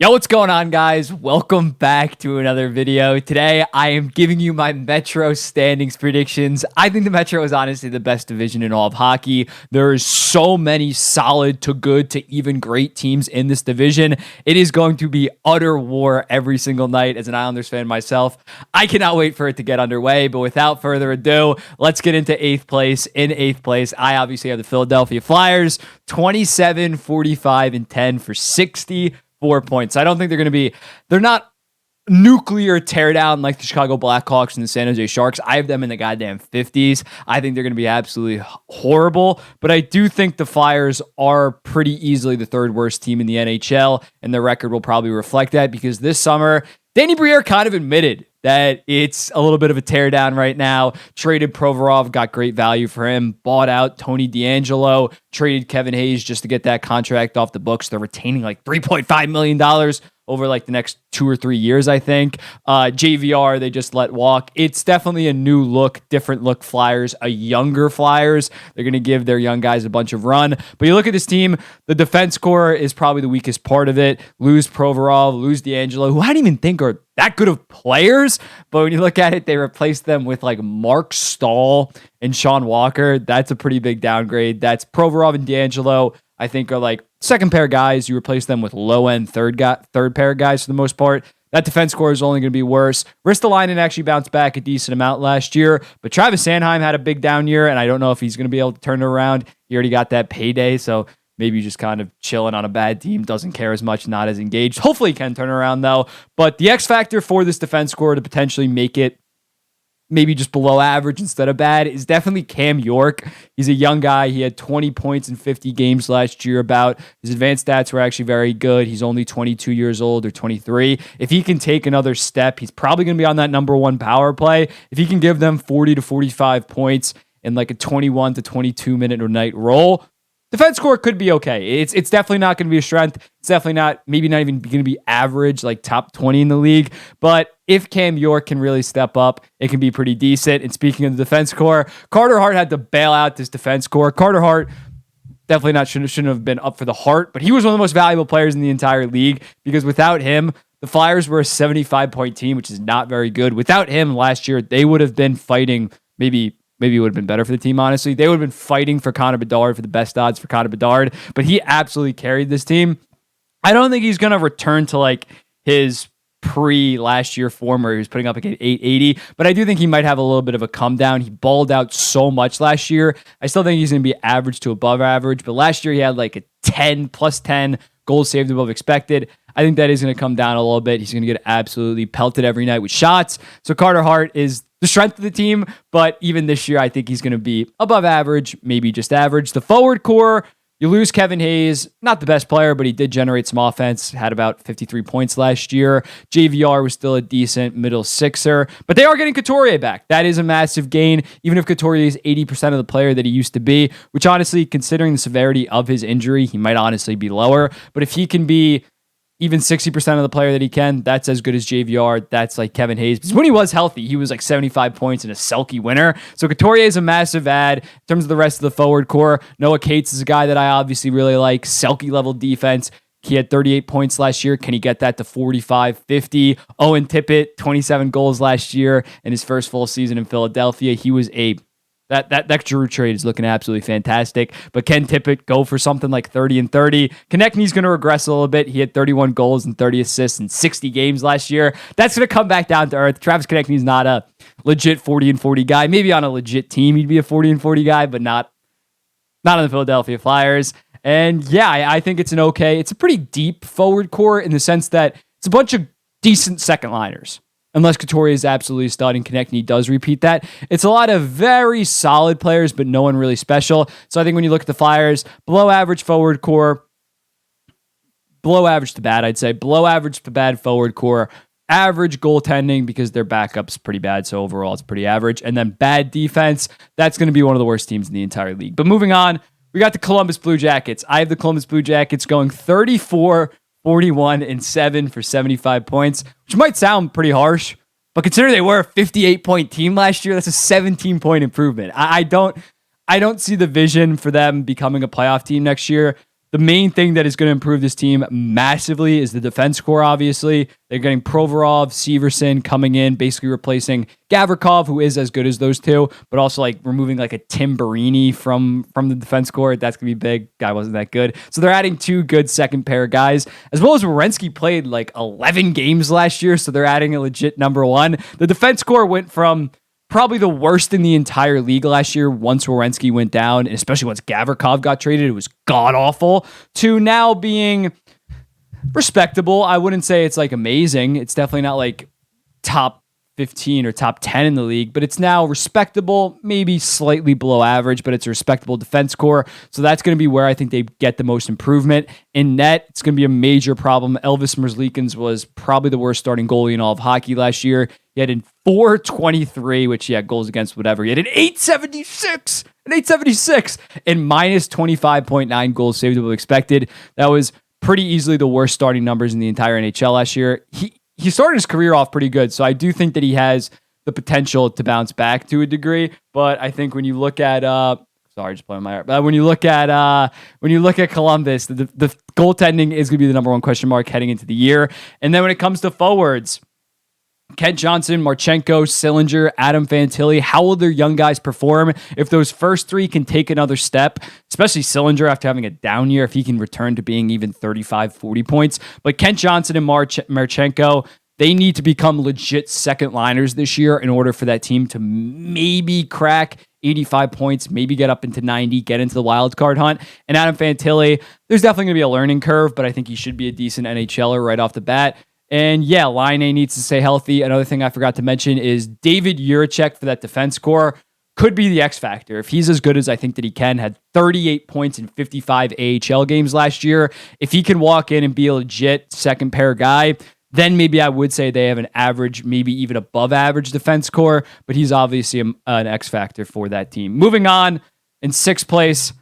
Yo, what's going on, guys? Welcome back to another video. Today, I am giving you my Metro standings predictions. I think the Metro is honestly the best division in all of hockey. There is so many solid to good to even great teams in this division. It is going to be utter war every single night. As an Islanders fan myself, I cannot wait for it to get underway. But without further ado, let's get into 8th place. In 8th place, I obviously have the Philadelphia Flyers, 27, 45, and 10 for 64 points. I don't think they're not nuclear teardown like the Chicago Blackhawks and the San Jose Sharks. I have them in the goddamn 50s. I think they're going to be absolutely horrible, but I do think the Flyers are pretty easily the third worst team in the NHL, and their record will probably reflect that because this summer, Danny Briere kind of admitted that it's a little bit of a teardown right now. Traded Provorov, got great value for him. Bought out Tony DeAngelo. Traded Kevin Hayes just to get that contract off the books. They're retaining like $3.5 million over like the next 2 or 3 years, I think. JVR, they just let walk. It's definitely a new look, different look Flyers, a younger Flyers. They're going to give their young guys a bunch of run. But you look at this team, the defense core is probably the weakest part of it. Lose Provorov, lose DeAngelo, who I didn't even think are that good of players. But when you look at it, they replaced them with like Mark Stahl and Sean Walker. That's a pretty big downgrade. That's Provorov and DeAngelo, I think, are like second pair guys. You replace them with low-end third pair guys for the most part. That defense core is only going to be worse. Ristolainen actually bounced back a decent amount last year, but Travis Sanheim had a big down year, and I don't know if he's going to be able to turn it around. He already got that payday, so maybe just kind of chilling on a bad team, doesn't care as much, not as engaged. Hopefully he can turn around, though. But the X factor for this defense core to potentially make it maybe just below average instead of bad is definitely Cam York. He's a young guy. He had 20 points in 50 games last year about. His advanced stats were actually very good. He's only 22 years old or 23. If he can take another step, he's probably going to be on that number one power play. If he can give them 40 to 45 points in like a 21 to 22 minute or night roll, defense score could be okay. It's definitely not going to be a strength. It's definitely not, maybe not even going to be average, like top 20 in the league. But if Cam York can really step up, it can be pretty decent. And speaking of the defense core, Carter Hart had to bail out this defense core. Carter Hart definitely shouldn't have been up for the Hart, but he was one of the most valuable players in the entire league because without him, the Flyers were a 75-point team, which is not very good. Without him last year, they would have been fighting maybe it would have been better for the team, honestly. They would have been fighting for Connor Bedard, for the best odds for Connor Bedard, but he absolutely carried this team. I don't think he's going to return to like his pre-last year form where he was putting up like an 880, but I do think he might have a little bit of a come down. He balled out so much last year. I still think he's going to be average to above average, but last year he had like a 10 plus 10 goals saved above expected. I think that is going to come down a little bit. He's going to get absolutely pelted every night with shots. So Carter Hart is the strength of the team, but even this year, I think he's going to be above average, maybe just average. The forward core, you lose Kevin Hayes, not the best player, but he did generate some offense, had about 53 points last year. JVR was still a decent middle sixer, but they are getting Couturier back. That is a massive gain, even if Couturier is 80% of the player that he used to be, which honestly, considering the severity of his injury, he might honestly be lower. But if he can be even 60% of the player that he can, that's as good as JVR. That's like Kevin Hayes. Because when he was healthy, he was like 75 points and a Selke winner. So Couturier is a massive add. In terms of the rest of the forward core, Noah Cates is a guy that I obviously really like. Selke level defense. He had 38 points last year. Can he get that to 45, 50? Owen Tippett, 27 goals last year in his first full season in Philadelphia. He was That Drew trade is looking absolutely fantastic. But can Tippett go for something like 30 and 30? Konechny's going to regress a little bit. He had 31 goals and 30 assists in 60 games last year. That's going to come back down to earth. Travis Konechny's not a legit 40 and 40 guy. Maybe on a legit team he'd be a 40 and 40 guy, but not on the Philadelphia Flyers. And yeah, I think it's it's a pretty deep forward core in the sense that it's a bunch of decent second liners. Unless Couturier is absolutely a stud and Konechny does repeat that. It's a lot of very solid players, but no one really special. So I think when you look at the Flyers, below average forward core, below average to bad, I'd say. Below average to bad forward core, average goaltending because their backup's pretty bad, so overall it's pretty average. And then bad defense, that's going to be one of the worst teams in the entire league. But moving on, we got the Columbus Blue Jackets. I have the Columbus Blue Jackets going 34, 41, and 7 for 75 points, which might sound pretty harsh, but consider they were a 58-point team last year. That's a 17-point improvement. I don't see the vision for them becoming a playoff team next year. The main thing that is going to improve this team massively is the defense core, obviously. They're getting Provorov, Severson coming in, basically replacing Gavrikov, who is as good as those two, but also like removing like a Tim Barini from the defense core. That's going to be big. Guy wasn't that good. So they're adding two good second pair guys, as well as Werenski played like 11 games last year, so they're adding a legit number one. The defense core went from probably the worst in the entire league last year once Werenski went down, and especially once Gavrikov got traded, it was god-awful, to now being respectable. I wouldn't say it's like amazing. It's definitely not like top 15 or top 10 in the league, but it's now respectable, maybe slightly below average, but it's a respectable defense core. So that's going to be where I think they get the most improvement. In net, it's going to be a major problem. Elvis Merzlikins was probably the worst starting goalie in all of hockey last year. He had in 423, which he had goals against, whatever. He had an 876, and minus 25.9 goals saved above expected. That was pretty easily the worst starting numbers in the entire NHL last year. He started his career off pretty good, so I do think that he has the potential to bounce back to a degree. But I think when you look at when you look at Columbus, the goaltending is going to be the number one question mark heading into the year. And then when it comes to forwards, Kent Johnson, Marchenko, Sillinger, Adam Fantilli, how will their young guys perform? If those first three can take another step, especially Sillinger after having a down year, if he can return to being even 35, 40 points. But Kent Johnson and Marchenko, they need to become legit second liners this year in order for that team to maybe crack 85 points, maybe get up into 90, get into the wild card hunt. And Adam Fantilli, there's definitely going to be a learning curve, but I think he should be a decent NHLer right off the bat. And yeah, Line A needs to stay healthy. Another thing I forgot to mention is David Jiricek for that defense core could be the X factor. If he's as good as I think that he can, had 38 points in 55 AHL games last year. If he can walk in and be a legit second pair guy, then maybe I would say they have an average, maybe even above average defense core, but he's obviously an X factor for that team. Moving on, in sixth place,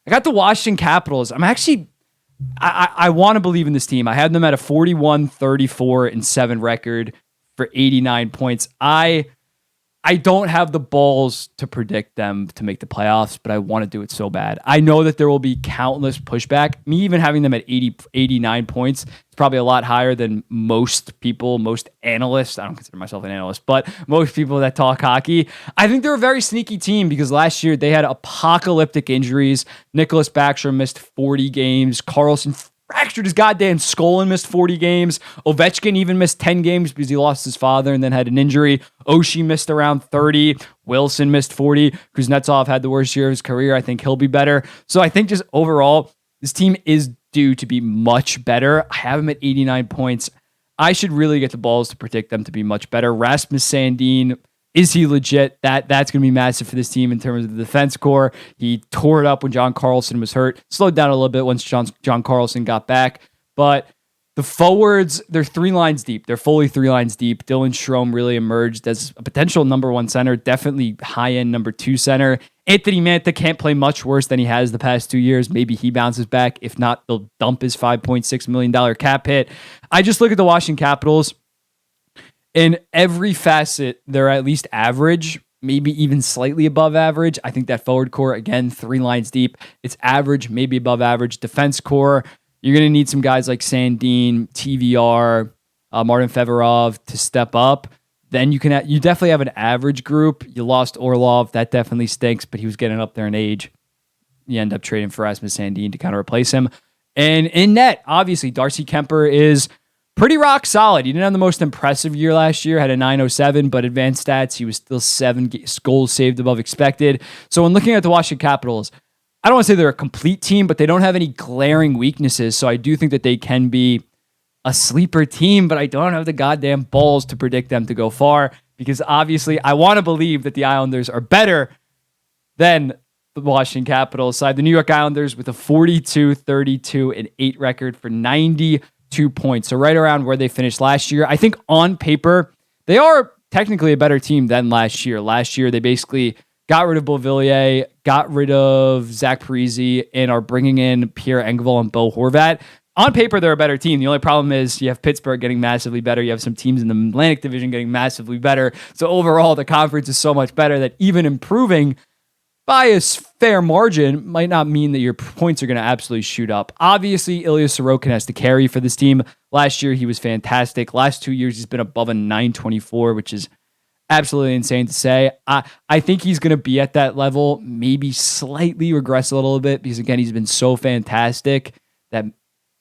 I got the Washington Capitals. I want to believe in this team. I had them at a 41-34-7 record for 89 points. I don't have the balls to predict them to make the playoffs, but I want to do it so bad. I know that there will be countless pushback. Me even having them at 89 points, it's probably a lot higher than most people, most analysts. I don't consider myself an analyst, but most people that talk hockey. I think they're a very sneaky team because last year they had apocalyptic injuries. Nicholas Backstrom missed 40 games. Carlson fractured his goddamn skull and missed 40 games. Ovechkin even missed 10 games because he lost his father and then had an injury. Oshie missed around 30. Wilson missed 40. Kuznetsov had the worst year of his career. I think he'll be better. So I think just overall, this team is due to be much better. I have him at 89 points. I should really get the balls to predict them to be much better. Rasmus Sandin, is he legit? That's going to be massive for this team in terms of the defense core. He tore it up when John Carlson was hurt. Slowed down a little bit once John Carlson got back. But the forwards, they're three lines deep. They're fully three lines deep. Dylan Strome really emerged as a potential number one center, definitely high-end number two center. Anthony Mantha can't play much worse than he has the past 2 years. Maybe he bounces back. If not, they'll dump his $5.6 million cap hit. I just look at the Washington Capitals. In every facet, they're at least average, maybe even slightly above average. I think that forward core, again, three lines deep. It's average, maybe above average. Defense core, you're going to need some guys like Sandin, TVR, Martin Fevorov to step up. Then you definitely have an average group. You lost Orlov. That definitely stinks, but he was getting up there in age. You end up trading for Rasmus Sandin to kind of replace him. And in net, obviously, Darcy Kemper is pretty rock solid. He didn't have the most impressive year last year, had a 907, but advanced stats, he was still 7 goals saved above expected. So when looking at the Washington Capitals, I don't want to say they're a complete team, but they don't have any glaring weaknesses. So I do think that they can be a sleeper team, but I don't have the goddamn balls to predict them to go far because obviously I want to believe that the Islanders are better than the Washington Capitals side. The New York Islanders with a 42-32-8 record for 92 points. So right around where they finished last year. I think on paper, they are technically a better team than last year. Last year, they basically got rid of Beauvillier, got rid of Zach Parise, and are bringing in Pierre Engvall and Bo Horvat. On paper, they're a better team. The only problem is you have Pittsburgh getting massively better. You have some teams in the Atlantic Division getting massively better. So overall, the conference is so much better that even improving by a fair margin might not mean that your points are going to absolutely shoot up. Obviously, Ilya Sorokin has to carry for this team. Last year, he was fantastic. Last 2 years, he's been above a 924, which is absolutely insane to say. I think he's going to be at that level, maybe slightly regress a little bit because, again, he's been so fantastic that,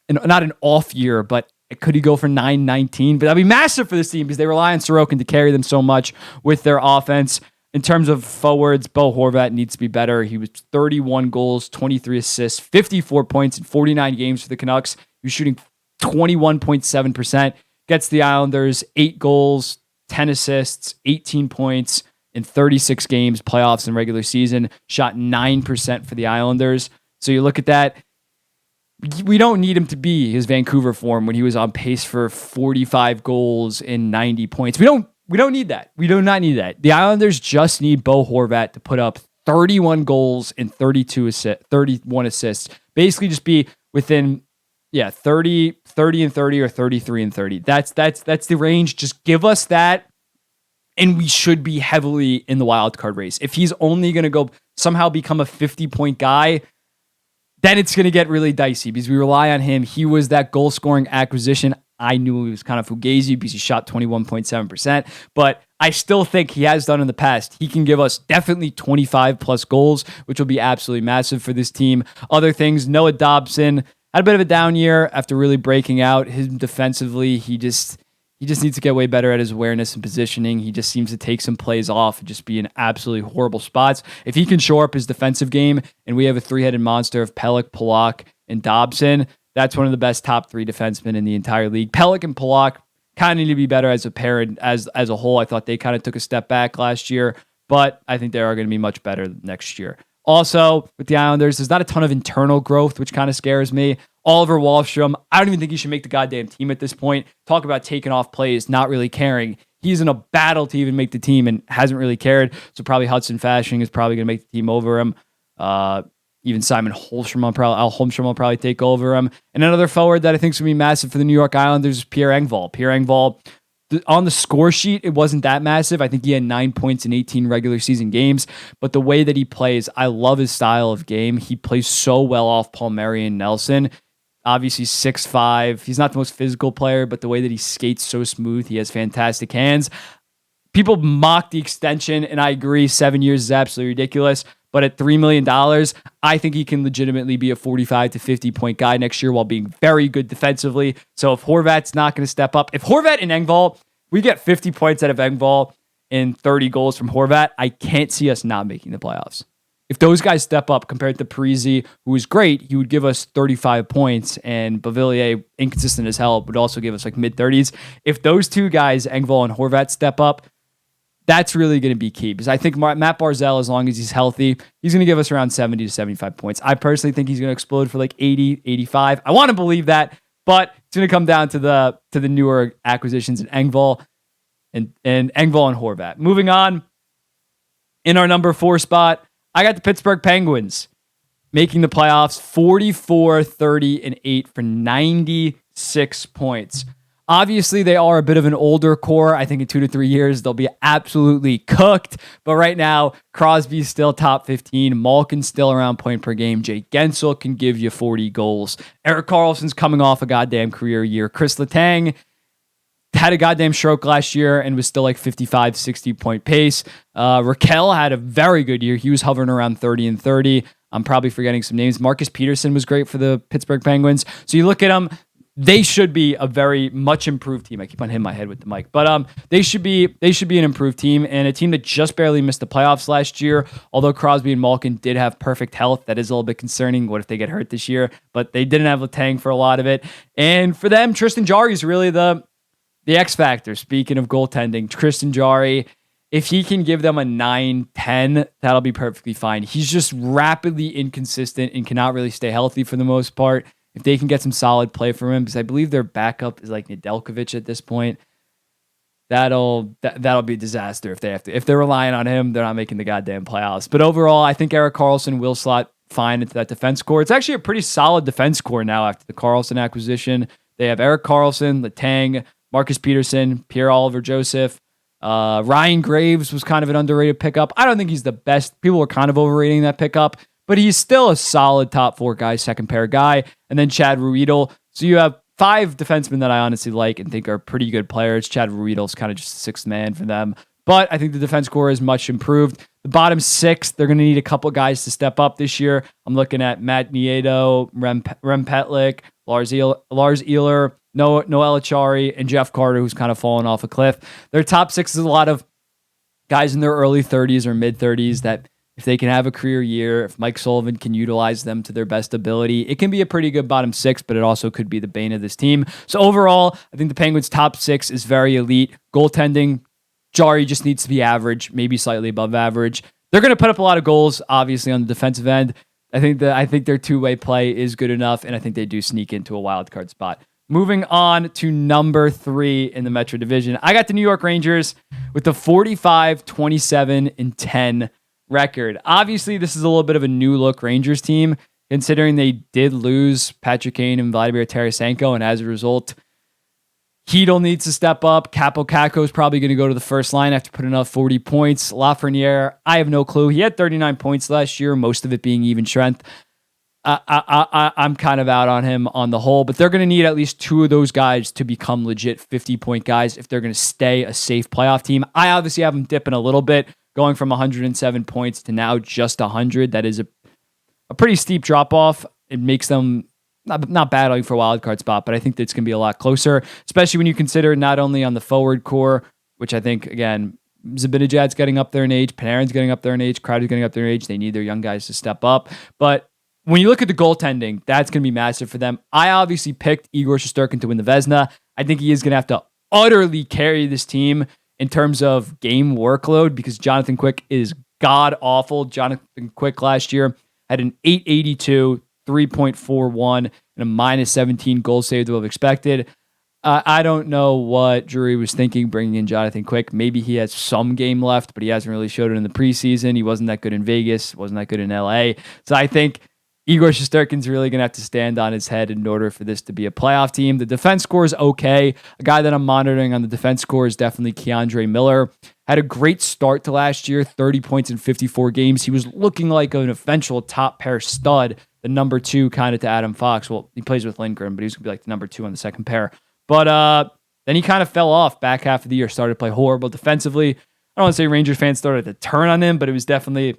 not an off year, but could he go for 919? But that'd be massive for this team because they rely on Sorokin to carry them so much with their offense. In terms of forwards, Bo Horvat needs to be better. He was 31 goals, 23 assists, 54 points in 49 games for the Canucks. He was shooting 21.7%. Gets the Islanders 8 goals, 10 assists, 18 points in 36 games, playoffs and regular season. Shot 9% for the Islanders. So you look at that. We don't need him to be his Vancouver form when he was on pace for 45 goals and 90 points. We don't need that. We do not need that. The Islanders just need Bo Horvat to put up 31 goals and 31 assists. Basically just be within 30 and 30 or 33 and 30. That's the range. Just give us that and we should be heavily in the wild card race. If he's only going to go somehow become a 50-point guy, then it's going to get really dicey because we rely on him. He was that goal-scoring acquisition. I knew he was kind of fugazi because he shot 21.7%, but I still think he has done in the past. He can give us definitely 25 plus goals, which will be absolutely massive for this team. Other things, Noah Dobson had a bit of a down year after really breaking out. Him defensively, he just needs to get way better at his awareness and positioning. He just seems to take some plays off and just be in absolutely horrible spots. If he can shore up his defensive game and we have a three-headed monster of Pelech, Pulock, and Dobson, that's one of the best top 3 defensemen in the entire league. Pelech and Pulock kind of need to be better as a pair and as a whole. I thought they kind of took a step back last year, but I think they are going to be much better next year. Also, with the Islanders, there's not a ton of internal growth, which kind of scares me. Oliver Wahlstrom, I don't even think he should make the goddamn team at this point. Talk about taking off plays, not really caring. He's in a battle to even make the team and hasn't really cared. So probably Hudson Fasching is probably going to make the team over him. Even Simon Holmstrom will probably take over him. And another forward that I think is going to be massive for the New York Islanders is Pierre Engvall. Pierre Engvall, on the score sheet, it wasn't that massive. I think he had 9 points in 18 regular season games. But the way that he plays, I love his style of game. He plays so well off Palmieri and Nelson. Obviously 6'5". He's not the most physical player, but the way that he skates so smooth, he has fantastic hands. People mock the extension, and I agree, 7 years is absolutely ridiculous. But at $3 million, I think he can legitimately be a 45 to 50-point guy next year while being very good defensively. So if Horvat's not going to step up, if Horvat and Engvall, we get 50 points out of Engvall and 30 goals from Horvat, I can't see us not making the playoffs. If those guys step up compared to Parise, who is great, he would give us 35 points, and Beauvillier, inconsistent as hell, would also give us like mid-30s. If those two guys, Engvall and Horvat, step up, that's really going to be key because I think Matt Barzal, as long as he's healthy, he's going to give us around 70 to 75 points. I personally think he's going to explode for like 80, 85. I want to believe that, but it's going to come down to the newer acquisitions in Engvall and Engvall and Horvat. Moving on, in our number 4 spot, I got the Pittsburgh Penguins making the playoffs 44, 30, and 8 for 96 points. Obviously, they are a bit of an older core. I think in 2 to 3 years, they'll be absolutely cooked. But right now, Crosby's still top 15. Malkin's still around point per game. Jake Gensel can give you 40 goals. Erik Karlsson's coming off a goddamn career year. Chris Letang had a goddamn stroke last year and was still like 55, 60-point pace. Raquel had a very good year. He was hovering around 30 and 30. I'm probably forgetting some names. Marcus Peterson was great for the Pittsburgh Penguins. So you look at them, they should be a very much improved team. I keep on hitting my head with the mic, but they should be an improved team and a team that just barely missed the playoffs last year. Although Crosby and Malkin did have perfect health, that is a little bit concerning. What if they get hurt this year? But they didn't have Letang for a lot of it. And for them, Tristan Jarry is really the X factor. Speaking of goaltending, Tristan Jarry, if he can give them a 9-10, that'll be perfectly fine. He's just rapidly inconsistent and cannot really stay healthy for the most part. If they can get some solid play from him, because I believe their backup is like Nedeljkovic at this point, that'll be a disaster if they're relying on him. They're not making the goddamn playoffs. But overall, I think Erik Karlsson will slot fine into that defense core. It's actually a pretty solid defense core now after the Karlsson acquisition. They have Erik Karlsson, Letang, Marcus Peterson, Pierre-Olivier Joseph, Ryan Graves was kind of an underrated pickup. I don't think he's the best. People were kind of overrating that pickup, but he's still a solid top 4 guy, second pair guy. And then Chad Ruedel. So you have 5 defensemen that I honestly like and think are pretty good players. Chad Ruedel's kind of just a sixth man for them. But I think the defense core is much improved. The bottom 6, they're going to need a couple guys to step up this year. I'm looking at Matt Nieto, Rem Petlick, Lars Ehler, Noel Achari, and Jeff Carter, who's kind of fallen off a cliff. Their top 6 is a lot of guys in their early 30s or mid 30s that if they can have a career year, if Mike Sullivan can utilize them to their best ability, it can be a pretty good bottom 6, but it also could be the bane of this team. So overall, I think the Penguins' top 6 is very elite. Goaltending, Jari just needs to be average, maybe slightly above average. They're going to put up a lot of goals, obviously, on the defensive end. I think their two-way play is good enough, and I think they do sneak into a wild card spot. Moving on to number 3 in the Metro Division, I got the New York Rangers with the 45-27-10 record. Obviously, this is a little bit of a new look Rangers team, considering they did lose Patrick Kane and Vladimir Tarasenko, and as a result, Hedl needs to step up. Capo Caco is probably going to go to the first line after putting up 40 points. Lafreniere, I have no clue. He had 39 points last year, most of it being even strength. I'm kind of out on him on the whole, but they're going to need at least 2 of those guys to become legit 50-point guys if they're going to stay a safe playoff team. I obviously have them dipping a little bit, going from 107 points to now just 100. That is a pretty steep drop-off. It makes them not battling for a wild card spot, but I think that's going to be a lot closer, especially when you consider not only on the forward core, which I think, again, Zibanejad's getting up there in age, Panarin's getting up there in age, Crowder's getting up there in age. They need their young guys to step up. But when you look at the goaltending, that's going to be massive for them. I obviously picked Igor Shesterkin to win the Vezina. I think he is going to have to utterly carry this team in terms of game workload because Jonathan Quick is god-awful. Jonathan Quick last year had an .882, 3.41, and a -17 goal saved above expected. I don't know what Drury was thinking bringing in Jonathan Quick. Maybe he has some game left, but he hasn't really showed it in the preseason. He wasn't that good in Vegas, wasn't that good in LA. So I think Igor Shesterkin's really going to have to stand on his head in order for this to be a playoff team. The defense score is okay. A guy that I'm monitoring on the defense score is definitely Keandre Miller. Had a great start to last year, 30 points in 54 games. He was looking like an eventual top pair stud, the number 2 kind of to Adam Fox. Well, he plays with Lindgren, but he's going to be like the number 2 on the second pair. But then he kind of fell off back half of the year, started to play horrible defensively. I don't want to say Rangers fans started to turn on him, but it was definitely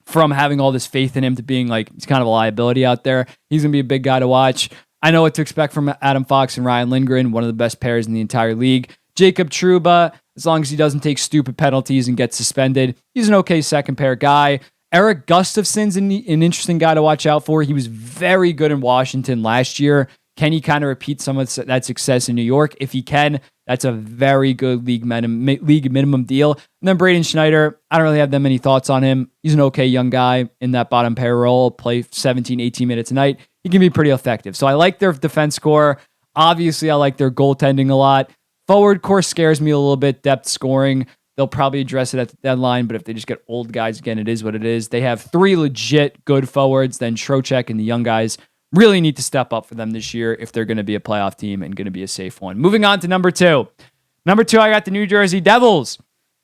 from having all this faith in him to being like, he's kind of a liability out there. He's going to be a big guy to watch. I know what to expect from Adam Fox and Ryan Lindgren, one of the best pairs in the entire league. Jacob Trouba, as long as he doesn't take stupid penalties and get suspended, he's an okay second pair guy. Eric Gustafsson's an interesting guy to watch out for. He was very good in Washington last year. Can he kind of repeat some of that success in New York? If he can, that's a very good league minimum deal. And then Braden Schneider, I don't really have that many thoughts on him. He's an okay young guy in that bottom pair role, play 17, 18 minutes a night. He can be pretty effective. So I like their defense score. Obviously, I like their goaltending a lot. Forward core scares me a little bit, depth scoring. They'll probably address it at the deadline, but if they just get old guys again, it is what it is. They have 3 legit good forwards, then Trocheck and the young guys really need to step up for them this year if they're going to be a playoff team and going to be a safe one. Moving on to number 2. Number 2, I got the New Jersey Devils.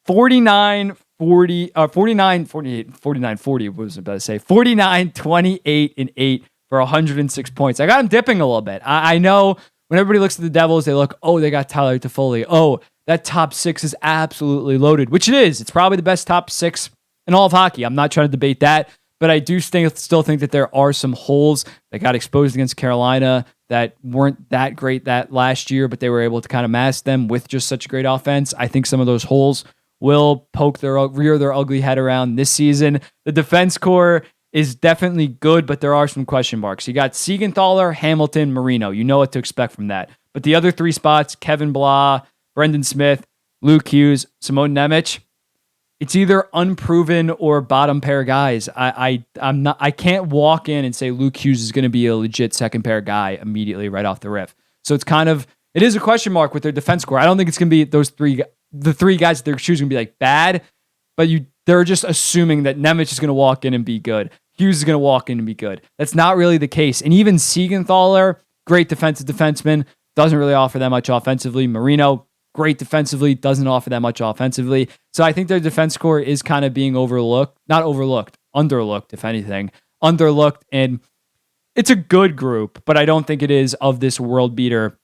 49-40, 49-40, what was I about to say? 49-28-8 for 106 points. I got them dipping a little bit. I know when everybody looks at the Devils, they look, oh, they got Tyler Toffoli. Oh, that top 6 is absolutely loaded, which it is. It's probably the best top 6 in all of hockey. I'm not trying to debate that. But I do still think that there are some holes that got exposed against Carolina that weren't that great that last year, but they were able to kind of mask them with just such a great offense. I think some of those holes will rear their ugly head around this season. The defense core is definitely good, but there are some question marks. You got Siegenthaler, Hamilton, Marino. You know what to expect from that. But the other 3 spots, Kevin Blah, Brendan Smith, Luke Hughes, Simone Nemec, it's either unproven or bottom pair guys. I can't walk in and say Luke Hughes is going to be a legit second pair guy immediately right off the rip. So it is a question mark with their defense score. I don't think it's going to be the 3 guys that they're choosing to be like bad, but they're just assuming that Nemec is going to walk in and be good. Hughes is going to walk in and be good. That's not really the case. And even Siegenthaler, great defensive defenseman, doesn't really offer that much offensively. Marino, great defensively, doesn't offer that much offensively. So I think their defense core is kind of being underlooked, if anything. Underlooked, and it's a good group, but I don't think it is of this world beater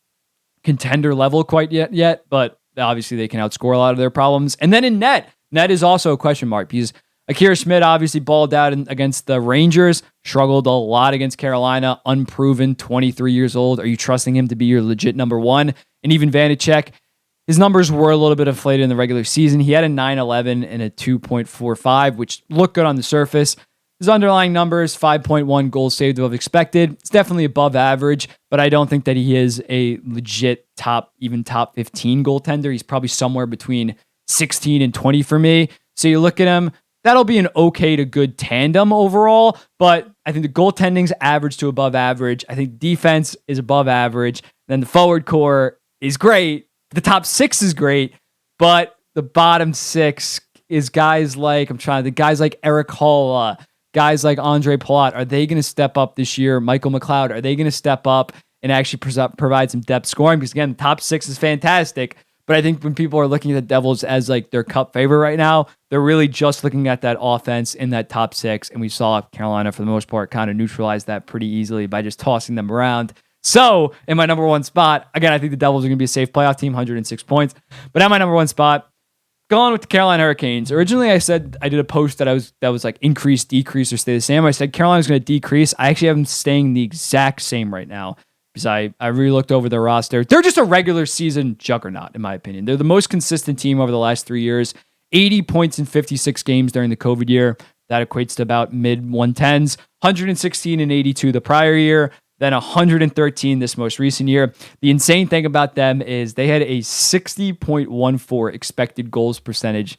contender level quite yet, but obviously they can outscore a lot of their problems. And then in net is also a question mark because Akira Schmidt obviously balled out against the Rangers, struggled a lot against Carolina, unproven, 23 years old. Are you trusting him to be your legit number one? And even Vanacek, his numbers were a little bit inflated in the regular season. He had a 9.11 and a 2.45, which looked good on the surface. His underlying numbers, 5.1 goals saved above expected. It's definitely above average, but I don't think that he is a legit top 15 goaltender. He's probably somewhere between 16 and 20 for me. So you look at him, that'll be an okay to good tandem overall, but I think the goaltending's average to above average. I think defense is above average. Then the forward core is great. The top six is great, but the bottom six is guys like Eric Hall, guys like Andre Palat. Are they going to step up this year? Michael McLeod, are they going to step up and actually provide some depth scoring? Because again, the top six is fantastic. But I think when people are looking at the Devils as like their cup favorite right now, they're really just looking at that offense in that top six. And we saw Carolina, for the most part, kind of neutralize that pretty easily by just tossing them around. So in my number one spot, again, I think the Devils are going to be a safe playoff team, 106 points. But at my number one spot, going with the Carolina Hurricanes. Originally, I said I did a post that was like increase, decrease, or stay the same. I said Carolina's going to decrease. I actually have them staying the exact same right now. Because I really looked over their roster. They're just a regular season juggernaut, in my opinion. They're the most consistent team over the last 3 years. 80 points in 56 games during the COVID year. That equates to about mid-110s. 116 and 82 the prior year. Then 113 this most recent year. The insane thing about them is they had a 60.14 expected goals percentage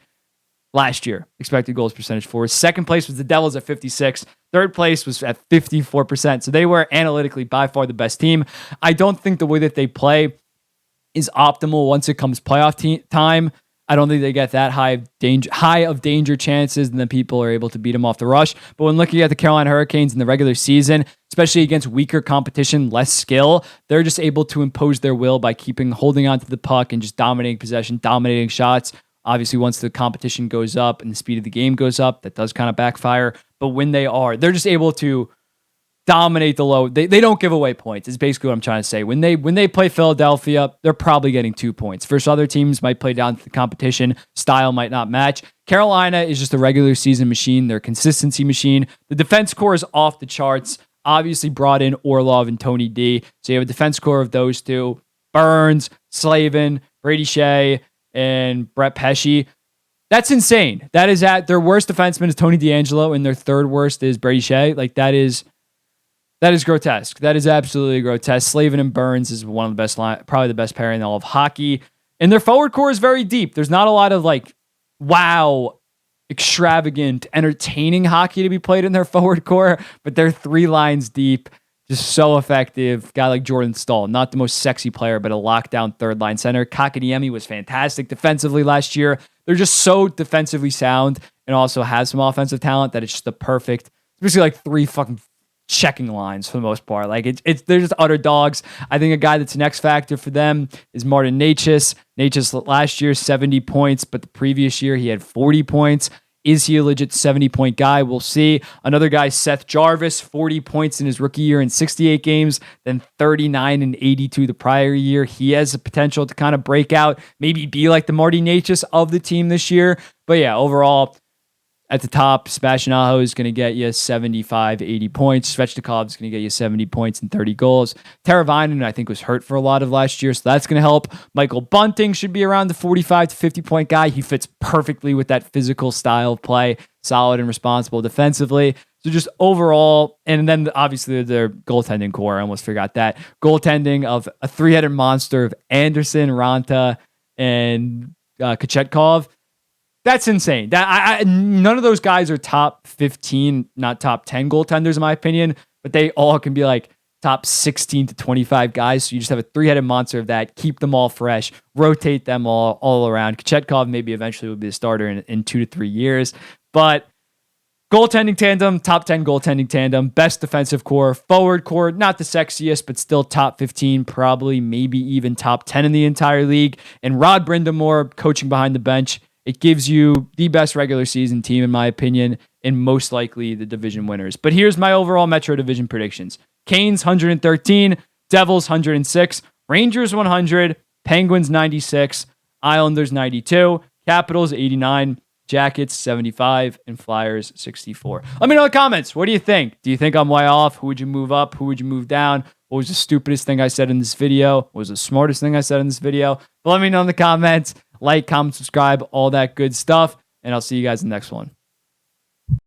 last year. Expected goals percentage for. Second place was the Devils at 56. Third place was at 54%. So they were analytically by far the best team. I don't think the way that they play is optimal once it comes playoff time. I don't think they get that high of danger chances, and then people are able to beat them off the rush. But when looking at the Carolina Hurricanes in the regular season, especially against weaker competition, less skill, they're just able to impose their will by holding onto the puck and just dominating possession, dominating shots. Obviously, once the competition goes up and the speed of the game goes up, that does kind of backfire. But when they're just able to dominate the low. They don't give away points. Is basically what I'm trying to say. When they play Philadelphia, they're probably getting 2 points. Versus other teams might play down to the competition. Style might not match. Carolina is just a regular season machine. They're a consistency machine. The defense core is off the charts. Obviously brought in Orlov and Tony D. So you have a defense core of those two. Burns, Slavin, Brady Shea, and Brett Pesce. That's insane. That is at their worst defenseman is Tony DeAngelo, and their third worst is Brady Shea. Like that is grotesque. That is absolutely grotesque. Slavin and Burns is one of the best probably the best pairing in all of hockey. And their forward core is very deep. There's not a lot of like wow, extravagant, entertaining hockey to be played in their forward core, but they're 3 lines deep. Just so effective. Guy like Jordan Staal, not the most sexy player, but a lockdown third line center. Kakaniemi was fantastic defensively last year. They're just so defensively sound and also has some offensive talent that it's just the perfect, especially like 3 fucking checking lines for the most part. Like they're just utter dogs. I think a guy that's an X factor for them is Martin Necas. Necas last year, 70 points, but the previous year he had 40 points. Is he a legit 70-point guy? We'll see. Another guy, Seth Jarvis, 40 points in his rookie year in 68 games, then 39 and 82 the prior year. He has the potential to kind of break out, maybe be like the Marty Necas of the team this year. But yeah, overall, at the top, Sebastian Aho is going to get you 75, 80 points. Svechnikov is going to get you 70 points and 30 goals. Teravainen, I think, was hurt for a lot of last year, so that's going to help. Michael Bunting should be around the 45 to 50-point guy. He fits perfectly with that physical style of play, solid and responsible defensively. So just overall, and then obviously their goaltending core, I almost forgot that. Goaltending of a 3-headed monster of Anderson, Ranta, and Kochetkov. That's insane. None of those guys are top 15, not top 10 goaltenders in my opinion, but they all can be like top 16 to 25 guys. So you just have a 3-headed monster of that. Keep them all fresh. Rotate them all around. Kochetkov maybe eventually will be a starter in 2 to 3 years. But Goaltending tandem, top 10 goaltending tandem, best defensive core, forward core, not the sexiest, but still top 15, probably maybe even top 10 in the entire league. And Rod Brindamore coaching behind the bench. It gives you the best regular season team, in my opinion, and most likely the division winners. But here's my overall Metro Division predictions. Canes 113, Devils 106, Rangers 100, Penguins 96, Islanders 92, Capitals 89, Jackets 75, and Flyers 64. Let me know in the comments. What do you think? Do you think I'm way off? Who would you move up? Who would you move down? What was the stupidest thing I said in this video? What was the smartest thing I said in this video? But let me know in the comments. Like, comment, subscribe, all that good stuff. And I'll see you guys in the next one.